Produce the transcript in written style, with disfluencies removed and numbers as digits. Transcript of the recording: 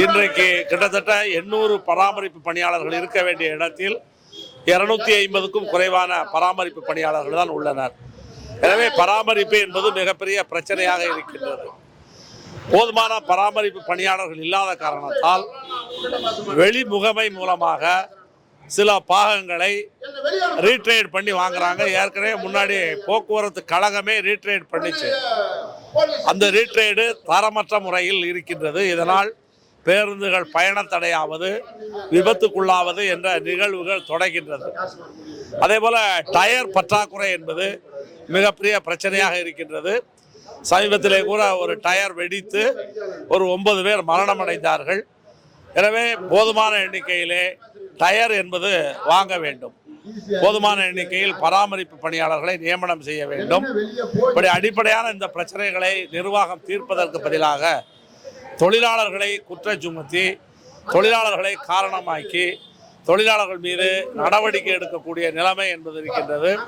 இன்றைக்கு கிட்டத்தட்ட 800 பராமரிப்பு பணியாளர்கள் இருக்க வேண்டிய இடத்தில் 250க்கும் குறைவான பராமரிப்பு பணியாளர்கள் தான் உள்ளனர். எனவே பராமரிப்பு என்பது மிகப்பெரிய பிரச்சனையாக இருக்கின்றது. போதுமான பராமரிப்பு பணியாளர்கள் இல்லாத காரணத்தால் வெளி முகமை மூலமாக சில பாகங்களை ரீட்ரேட் பண்ணி வாங்குறாங்க. ஏற்கனவே முன்னாடி போக்குவரத்து கழகமே ரீட்ரேட் பண்ணிச்சு. அந்த ரீட்ரேடு தரமற்ற முறையில் இருக்கின்றது. இதனால் பேருந்துகள் பயணத்தடையாவது, விபத்துக்குள்ளாவது என்ற நிகழ்வுகள் தொடர்கின்றது. அதே போல டயர் பற்றாக்குறை என்பது மிகப்பெரிய பிரச்சனையாக இருக்கின்றது. சமீபத்திலே கூட ஒரு டயர் வெடித்து ஒரு 9 பேர் மரணம் அடைந்தார்கள். எனவே போதுமான எண்ணிக்கையிலே டயர் என்பது வாங்க வேண்டும். போதுமான எண்ணிக்கையில் பராமரிப்பு பணியாளர்களை நியமனம் செய்ய வேண்டும். இப்படி அடிப்படையான இந்த பிரச்சனைகளை நிர்வாகம் தீர்ப்பதற்கு பதிலாக தொழிலாளர்களை குற்றம் சுமத்தி, தொழிலாளர்களை காரணமாக்கி, தொழிலாளர்கள் மீது நடவடிக்கை எடுக்கக்கூடிய நிலைமை என்பது இருக்கின்றது.